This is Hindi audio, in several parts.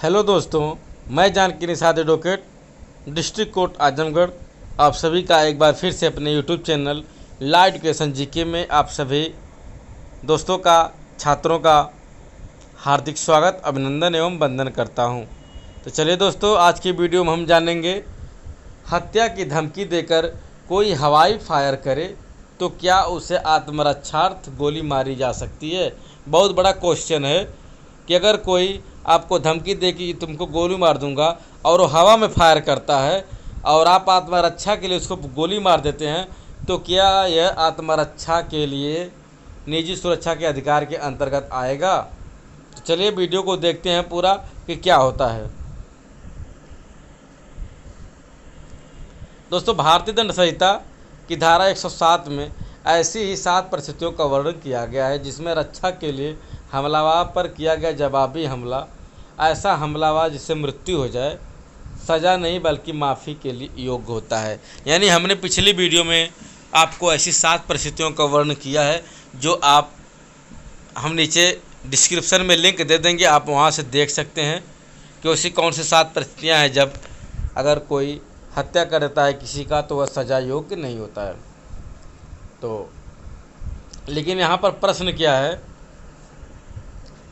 हेलो दोस्तों, मैं Janaki Nishad advocate district court Azamgarh आप सभी का एक बार फिर से अपने YouTube channel law education GK में आप सभी दोस्तों का, छात्रों का हार्दिक स्वागत, अभिनंदन एवं वंदन करता हूं। तो चलिए दोस्तों, आज की वीडियो में हम जानेंगे हत्या की धमकी देकर कोई हवाई फायर करे तो क्या उसे आत्मरक्षार्थ गोली मारी जा सकती है। बहुत बड़ा क्वेश्चन है कि अगर कोई आपको धमकी दे कि तुमको गोली मार दूंगा और वो हवा में फायर करता है और आप आत्मरक्षा के लिए उसको गोली मार देते हैं, तो क्या यह आत्मरक्षा के लिए निजी सुरक्षा के अधिकार के अंतर्गत आएगा। तो चलिए वीडियो को देखते हैं पूरा कि क्या होता है। दोस्तों, भारतीय दंड संहिता की धारा 107 में ऐसी ही 7 परिस्थितियों का वर्णन किया गया है जिसमें रक्षा के लिए हमलावर पर किया गया जवाबी हमला ऐसा हमलावर जिससे मृत्यु हो जाए सज़ा नहीं बल्कि माफ़ी के लिए योग्य होता है। यानी हमने पिछली वीडियो में आपको ऐसी 7 परिस्थितियों का वर्णन किया है जो हम नीचे डिस्क्रिप्शन में लिंक दे देंगे, आप वहां से देख सकते हैं कि ऐसी कौन सी 7 परिस्थितियाँ हैं जब अगर कोई हत्या कर देता है किसी का तो वह सज़ा योग्य नहीं होता है। तो लेकिन यहाँ पर प्रश्न क्या है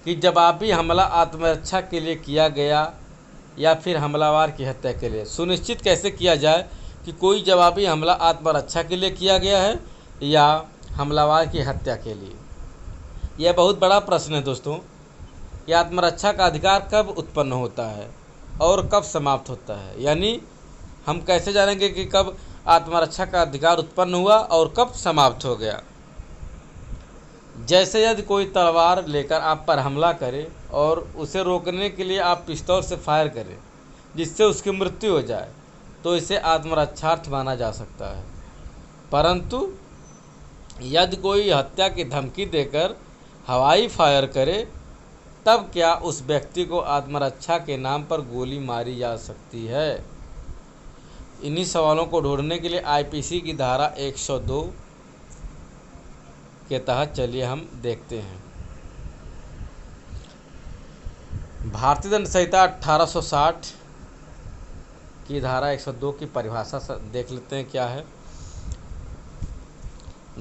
कि जवाबी हमला आत्मरक्षा के लिए किया गया या फिर हमलावर की हत्या के लिए। सुनिश्चित कैसे किया जाए कि कोई जवाबी हमला आत्मरक्षा के लिए किया गया है या हमलावर की हत्या के लिए। यह बहुत बड़ा प्रश्न है दोस्तों कि आत्मरक्षा का अधिकार कब उत्पन्न होता है और कब समाप्त होता है। यानी हम कैसे जानेंगे कि कब आत्मरक्षा का अधिकार उत्पन्न हुआ और कब समाप्त हो गया। जैसे यदि कोई तलवार लेकर आप पर हमला करे और उसे रोकने के लिए आप पिस्तौल से फायर करें जिससे उसकी मृत्यु हो जाए तो इसे आत्मरक्षार्थ माना जा सकता है। परंतु यदि कोई हत्या की धमकी देकर हवाई फायर करे तब क्या उस व्यक्ति को आत्मरक्षा के नाम पर गोली मारी जा सकती है। इन्हीं सवालों को ढूंढने के लिए आईपीसी की धारा 102 के तहत चलिए हम देखते हैं। भारतीय दंड संहिता 1860 की धारा 102 की परिभाषा देख लेते हैं क्या है।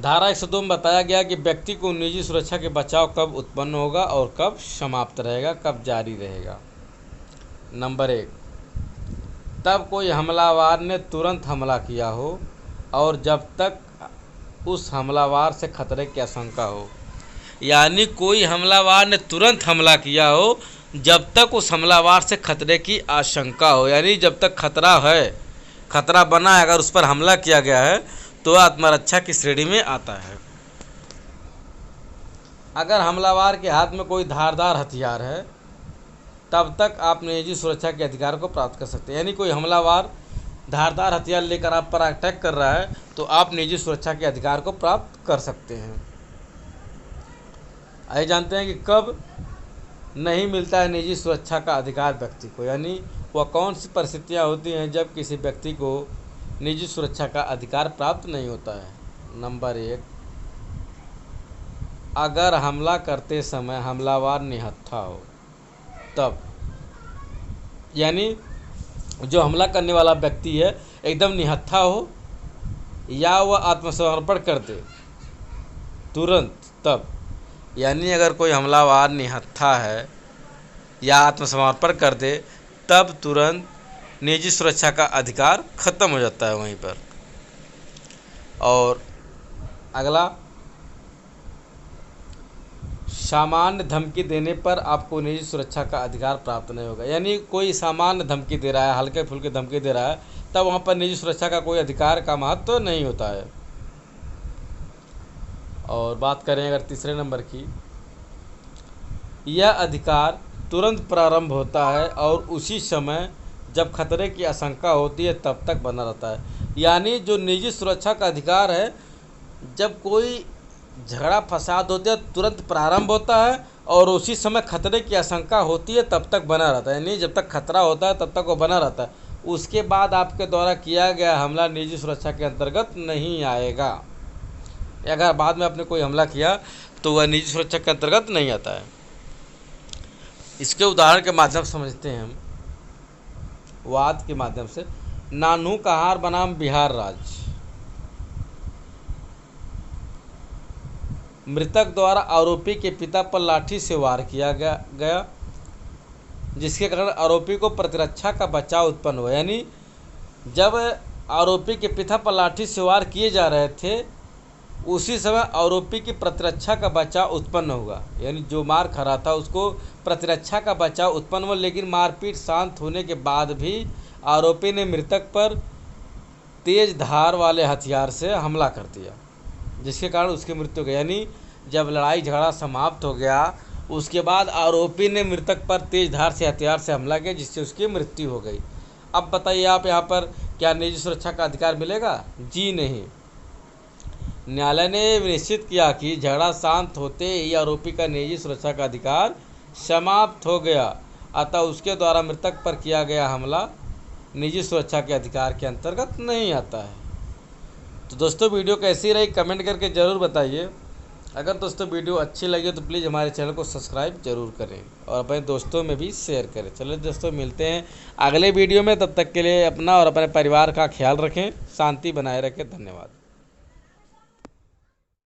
धारा 102 में बताया गया कि व्यक्ति को निजी सुरक्षा के बचाव कब उत्पन्न होगा और कब समाप्त रहेगा, कब जारी रहेगा। नंबर 1, तब कोई हमलावर ने तुरंत हमला किया हो और जब तक उस हमलावर से खतरे की आशंका हो। यानी कोई हमलावर ने तुरंत हमला किया हो जब तक उस हमलावर से खतरे की आशंका हो। यानी जब तक खतरा है, खतरा बना है, अगर उस पर हमला किया गया है तो आत्मरक्षा की श्रेणी में आता है। अगर हमलावर के हाथ में कोई धारदार हथियार है तब तक आप निजी सुरक्षा के अधिकार को प्राप्त कर सकते हैं। यानी कोई हमलावर धारदार हथियार लेकर आप पर अटैक कर रहा है तो आप निजी सुरक्षा के अधिकार को प्राप्त कर सकते हैं। आइए जानते हैं कि कब नहीं मिलता है निजी सुरक्षा का अधिकार व्यक्ति को। यानी वह कौन सी परिस्थितियां होती हैं जब किसी व्यक्ति को निजी सुरक्षा का अधिकार प्राप्त नहीं होता है। नंबर 1, अगर हमला करते समय हमलावर निहत्था हो तब। यानी जो हमला करने वाला व्यक्ति है एकदम निहत्था हो या वह आत्मसमर्पण कर दे तुरंत, तब। यानी अगर कोई हमलावर निहत्था है या आत्मसमर्पण कर दे तब तुरंत निजी सुरक्षा का अधिकार खत्म हो जाता है वहीं पर। और अगला, सामान्य धमकी देने पर आपको निजी सुरक्षा का अधिकार प्राप्त नहीं होगा। यानी कोई सामान्य धमकी दे रहा है, हल्के फुल्के धमकी दे रहा है, तब वहाँ पर निजी सुरक्षा का कोई अधिकार का महत्व तो नहीं होता है। और बात करें अगर तीसरे नंबर की, यह अधिकार तुरंत प्रारंभ होता है और उसी समय जब खतरे की आशंका होती है तब तक बना रहता है। यानी जो निजी सुरक्षा का अधिकार है, जब कोई झगड़ा फसाद होता है तुरंत प्रारंभ होता है और उसी समय खतरे की आशंका होती है तब तक बना रहता है। यानी जब तक खतरा होता है तब तक वो बना रहता है। उसके बाद आपके द्वारा किया गया हमला निजी सुरक्षा के अंतर्गत नहीं आएगा। अगर बाद में आपने कोई हमला किया तो वह निजी सुरक्षा के अंतर्गत नहीं आता है। इसके उदाहरण के माध्यम से समझते हैं हम, वाद के माध्यम से। नानू कहार बनाम बिहार राज्य। मृतक द्वारा आरोपी के पिता पर लाठी से वार किया गया, जिसके कारण आरोपी को प्रतिरक्षा का बचाव उत्पन्न हुआ। यानी जब आरोपी के पिता पर लाठी से वार किए जा रहे थे, उसी समय आरोपी की प्रतिरक्षा का बचाव उत्पन्न हुआ। यानी जो मार खा रहा था उसको प्रतिरक्षा का बचाव उत्पन्न हुआ, लेकिन मारपीट शांत होने के बाद भी आरोपी ने मृतक पर तेज धार वाले हथियार से हमला कर दिया, जिसके कारण उसकी मृत्यु हो गई। यानी जब लड़ाई झगड़ा समाप्त हो गया, उसके बाद आरोपी ने मृतक पर तेज धार से हथियार से हमला किया, जिससे उसकी मृत्यु हो गई। अब बताइए आप यहाँ पर क्या निजी सुरक्षा का अधिकार मिलेगा? जी नहीं। न्यायालय ने निश्चित किया कि झगड़ा शांत होते ही आरोपी का निजी सुरक्षा का अधिकार समाप्त हो गया, अतः उसके द्वारा मृतक पर किया गया हमला निजी सुरक्षा के अधिकार के अंतर्गत नहीं आता है। तो दोस्तों वीडियो कैसी रही कमेंट करके ज़रूर बताइए। अगर दोस्तों वीडियो अच्छी लगी तो प्लीज़ हमारे चैनल को सब्सक्राइब जरूर करें और अपने दोस्तों में भी शेयर करें। चलिए दोस्तों मिलते हैं अगले वीडियो में, तब तक के लिए अपना और अपने परिवार का ख्याल रखें, शांति बनाए रखें। धन्यवाद।